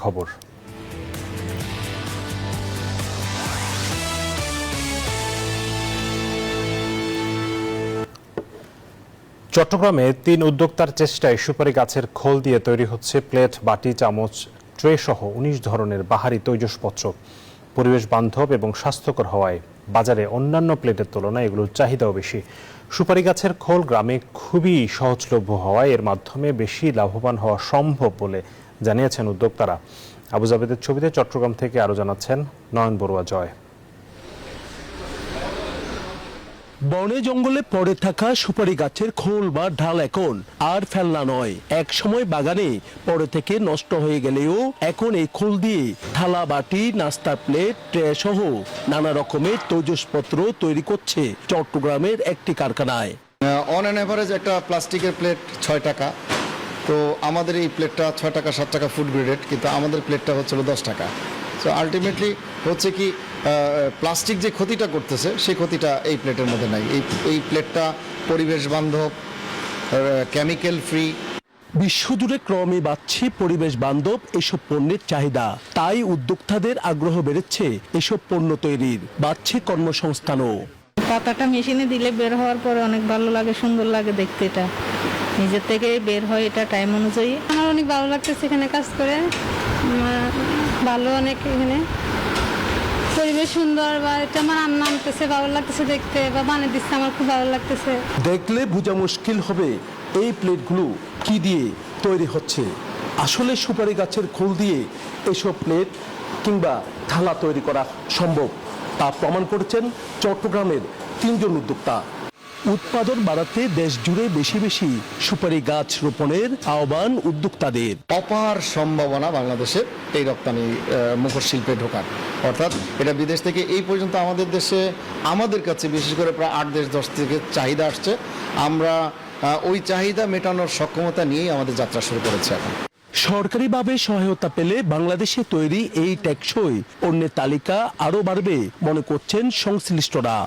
খবর। চট্টগ্রামে ৩ উদ্যোক্তার চেষ্টায় সুপারি গাছের খোল দিয়ে তৈরি হচ্ছে প্লেট, বাটি, চামচ, ট্রে সহ ১৯ ধরনের বাহারি তৈজসপত্র। পরিবেশ বান্ধব এবং স্বাস্থ্যকর হওয়ায় বাজারে অন্যান্য প্লেটের তুলনায় এগুলোর চাহিদাও বেশি। সুপারি গাছের খোল গ্রামে খুবই সহজলভ্য হওয়ায় এর মাধ্যমে বেশি লাভবান হওয়া সম্ভব বলে জানিয়েছেন উদ্যোক্তারা। আবু জাবেদের ছবিতে চট্টগ্রাম থেকে আরও জানাচ্ছেন নয়ন বড়ুয়া জয়। বনে জঙ্গলে পড়ে থাকা সুপারি গাছের খোল বা ঢাল এখন আর ফেলনা নয়। এক সময় বাগানে পড়ে থেকে নষ্ট হয়ে গেলেও এখন এই খোল দিয়ে থালা, বাটি, নাস্তার প্লেট, ট্রে সহ নানা রকমের তৈজসপত্র তৈরি করছে চট্টগ্রামের একটি কারখানায়। অন অ্যান অ্যাভারেজ একটা প্লাস্টিকের প্লেট ৬ টাকা। তো আমাদের এই প্লেটটা ৬ টাকা ৭ টাকা ফুড গ্রেডেড, কিন্তু আমাদের প্লেটটা হচ্ছিল ১০ টাকা। সো আলটিমেটলি হচ্ছে কি প্লাস্টিক যে ক্ষতিটা করতেছে সেই ক্ষতিটা এই প্লেটের মধ্যে নাই। এই প্লেটটা পরিবেশ বান্ধব, কেমিক্যাল ফ্রি। বিশ্বজুড়ে ক্রমে বাড়ছে পরিবেশ বান্ধব এসব পণ্যের চাহিদা। তাই উদ্যোক্তাদের আগ্রহ বেড়েছে এসব পণ্য তৈরির, বাড়ছে কর্মসংস্থানও। পাতাটা মেশিনে দিলে বের হওয়ার পরে অনেক ভালো লাগে, সুন্দর লাগে দেখতে। এটা নিজের থেকে বের হয়, এটা টাইম অনুযায়ী। আমার অনেক ভালো লাগতেছে এখানে কাজ করে, ভালো অনেক এখানে পরিবেশ সুন্দর, বা এটা আমার রান্না আনতেছে ভালো লাগতেছে দেখতে, বা বানিয়ে দিচ্ছে আমার খুব ভালো লাগতেছে। দেখলে বোঝা মুশকিল হবে এই প্লেটগুলো কি দিয়ে তৈরি হচ্ছে। আসলে সুপারি গাছের খোল দিয়ে এসব প্লেট কিংবা থালা তৈরি করা সম্ভব, তা প্রমাণ করেছেন চট্টগ্রামের ৩ জন উদ্যোক্তা। উৎপাদন বাড়াতে দেশ জুড়ে বেশি বেশি সুপারি গাছ রোপণের আহ্বান উদ্যোক্তাদের। অপার সম্ভাবনা বাংলাদেশের এই রপ্তানি মুখোশ শিল্পে ঢোকার, অর্থাৎ এটা বিদেশ থেকে এই পর্যন্ত আমাদের দেশে, আমাদের কাছে বিশেষ করে প্রায় ৮-১০ থেকে চাহিদা আসছে। আমরা ওই চাহিদা মেটানোর সক্ষমতা নিয়েই আমাদের যাত্রা শুরু করেছে এখন। সরকারিভাবে সহায়তা পেলে বাংলাদেশে তৈরি এই টেকসই পণ্যের তালিকা আরও বাড়বে মনে করছেন সংশ্লিষ্টরা।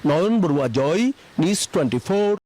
নয়ন বড়ুয়া জয়, নিউজ 24।